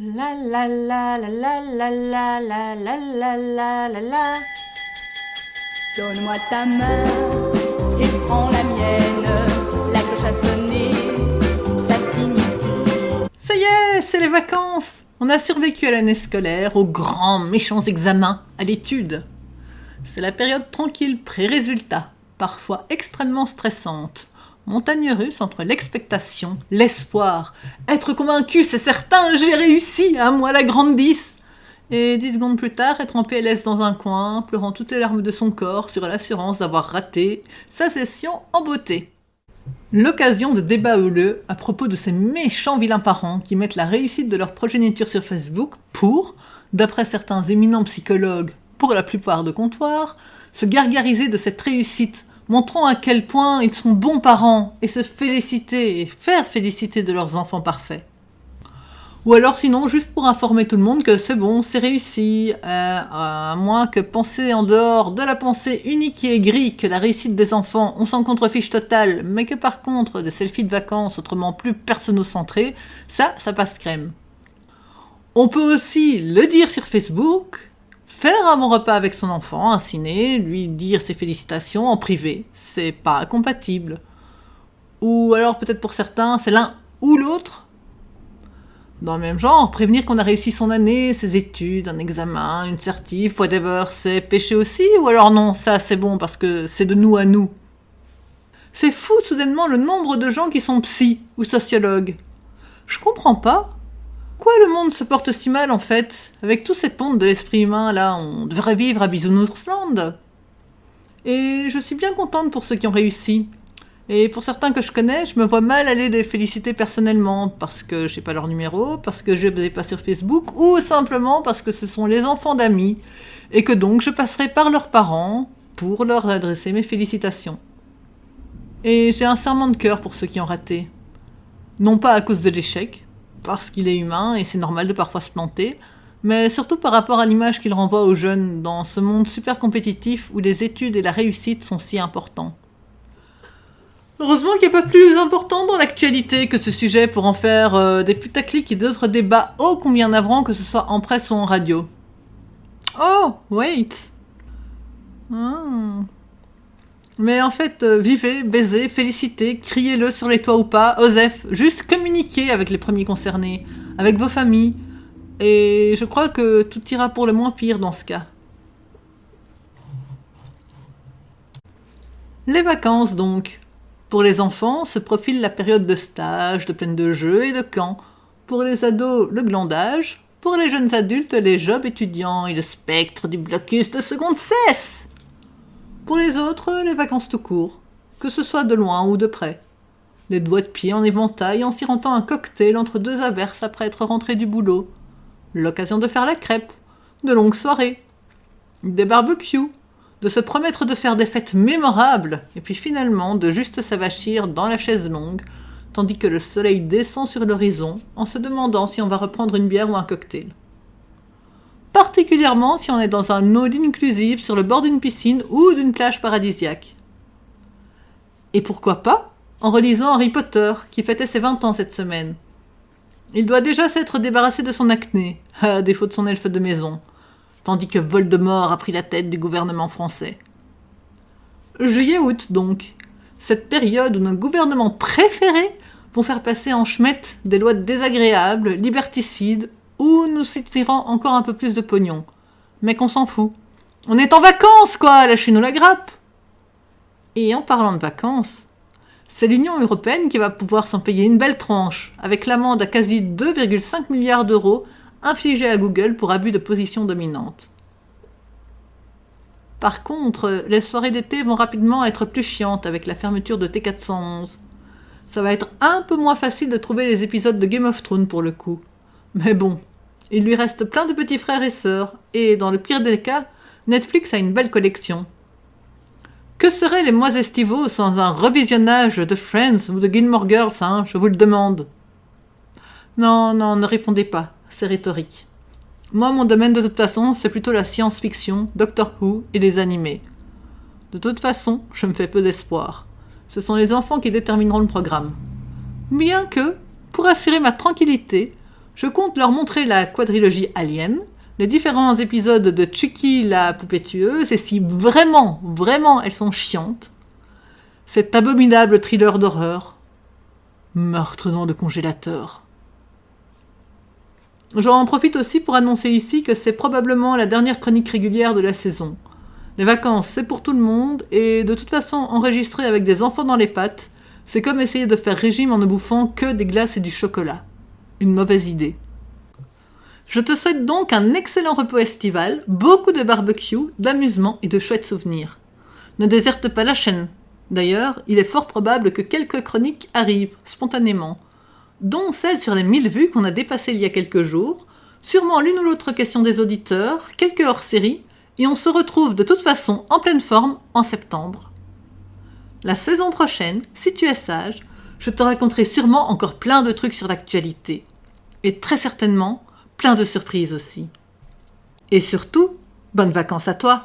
La la la la la la la la la la la la la. Donne-moi ta main et prends la mienne. La cloche a sonné, ça signifie. Ça y est, c'est les vacances. On a survécu à l'année scolaire, aux grands méchants examens, à l'étude. C'est la période tranquille pré-résultat, parfois extrêmement stressante. Montagne russe entre l'expectation, l'espoir. Être convaincu, c'est certain, j'ai réussi, à moi la grande 10. Et 10 secondes plus tard, être en PLS dans un coin, pleurant toutes les larmes de son corps sur l'assurance d'avoir raté sa session en beauté. L'occasion de débats houleux à propos de ces méchants vilains parents qui mettent la réussite de leur progéniture sur Facebook pour, d'après certains éminents psychologues, pour la plupart de comptoir, se gargariser de cette réussite, montrant à quel point ils sont bons parents et se féliciter et faire féliciter de leurs enfants parfaits. Ou alors sinon, juste pour informer tout le monde que c'est bon, c'est réussi, à moins que penser en dehors de la pensée unique et aigrie que la réussite des enfants, on s'en contrefiche total, mais que par contre, des selfies de vacances, autrement plus personnocentrés, ça passe crème. On peut aussi le dire sur Facebook, faire un bon repas avec son enfant, un ciné, lui dire ses félicitations en privé, c'est pas compatible. Ou alors peut-être pour certains, c'est l'un ou l'autre. Dans le même genre, prévenir qu'on a réussi son année, ses études, un examen, une certif, whatever, c'est péché aussi, ou alors non, ça c'est bon parce que c'est de nous à nous. C'est fou soudainement le nombre de gens qui sont psy ou sociologues. Je comprends pas. Pourquoi le monde se porte si mal en fait? Avec tous ces pontes de l'esprit humain là, on devrait vivre à Bisounoursland. Et je suis bien contente pour ceux qui ont réussi. Et pour certains que je connais, je me vois mal aller les féliciter personnellement, parce que je sais pas leur numéro, parce que je ne les pas sur Facebook, ou simplement parce que ce sont les enfants d'amis, et que donc je passerai par leurs parents pour leur adresser mes félicitations. Et j'ai un serrement de cœur pour ceux qui ont raté. Non pas à cause de l'échec, parce qu'il est humain et c'est normal de parfois se planter, mais surtout par rapport à l'image qu'il renvoie aux jeunes dans ce monde super compétitif où les études et la réussite sont si importants. Heureusement qu'il n'y a pas plus important dans l'actualité que ce sujet pour en faire des putaclics et d'autres débats ô combien navrants que ce soit en presse ou en radio. Oh, wait. Mais en fait, vivez, baisez, félicitez, criez-le sur les toits ou pas, osef, juste communiquez avec les premiers concernés, avec vos familles. Et je crois que tout ira pour le moins pire dans ce cas. Les vacances donc. Pour les enfants, se profile la période de stage, de plaine de jeux et de camp. Pour les ados, le glandage. Pour les jeunes adultes, les jobs étudiants et le spectre du blocus de seconde cesse. Pour les autres, les vacances tout court, que ce soit de loin ou de près. Les doigts de pied en éventail en sirotant un cocktail entre deux averses après être rentré du boulot. L'occasion de faire la crêpe, de longues soirées, des barbecues, de se promettre de faire des fêtes mémorables, et puis finalement de juste s'avachir dans la chaise longue, tandis que le soleil descend sur l'horizon, en se demandant si on va reprendre une bière ou un cocktail. Particulièrement si on est dans un all-inclusive sur le bord d'une piscine ou d'une plage paradisiaque. Et pourquoi pas en relisant Harry Potter, qui fêtait ses 20 ans cette semaine. Il doit déjà s'être débarrassé de son acné, à défaut de son elfe de maison, tandis que Voldemort a pris la tête du gouvernement français. Juillet-août donc, cette période où nos gouvernements préférés vont faire passer en chemette des lois désagréables, liberticides, ou nous tirant encore un peu plus de pognon. Mais qu'on s'en fout. On est en vacances quoi, lâchez-nous la grappe. Et en parlant de vacances, c'est l'Union européenne qui va pouvoir s'en payer une belle tranche, avec l'amende à quasi 2,5 milliards d'euros infligée à Google pour abus de position dominante. Par contre, les soirées d'été vont rapidement être plus chiantes avec la fermeture de T411. Ça va être un peu moins facile de trouver les épisodes de Game of Thrones pour le coup. Mais bon, il lui reste plein de petits frères et sœurs, et dans le pire des cas, Netflix a une belle collection. Que seraient les mois estivaux sans un revisionnage de Friends ou de Gilmore Girls, hein, je vous le demande. Non, ne répondez pas. C'est rhétorique. Moi, mon domaine de toute façon, c'est plutôt la science-fiction, Doctor Who et les animés. De toute façon, je me fais peu d'espoir. Ce sont les enfants qui détermineront le programme. Bien que, pour assurer ma tranquillité, Je compte leur montrer la quadrilogie Alien, les différents épisodes de Chucky la poupée tueuse, et si vraiment elles sont chiantes, cet abominable thriller d'horreur, Meurtre dans le congélateur. J'en profite aussi pour annoncer ici que c'est probablement la dernière chronique régulière de la saison. Les vacances, c'est pour tout le monde, et de toute façon, enregistrer avec des enfants dans les pattes, c'est comme essayer de faire régime en ne bouffant que des glaces et du chocolat. Une mauvaise idée. Je te souhaite donc un excellent repos estival, beaucoup de barbecue, d'amusement et de chouettes souvenirs. Ne déserte pas la chaîne. D'ailleurs, il est fort probable que quelques chroniques arrivent spontanément, dont celle sur les 1000 vues qu'on a dépassées il y a quelques jours, sûrement l'une ou l'autre question des auditeurs, quelques hors-séries, et on se retrouve de toute façon en pleine forme en septembre. La saison prochaine, si tu es sage, je te raconterai sûrement encore plein de trucs sur l'actualité. Et très certainement, plein de surprises aussi. Et surtout, bonnes vacances à toi!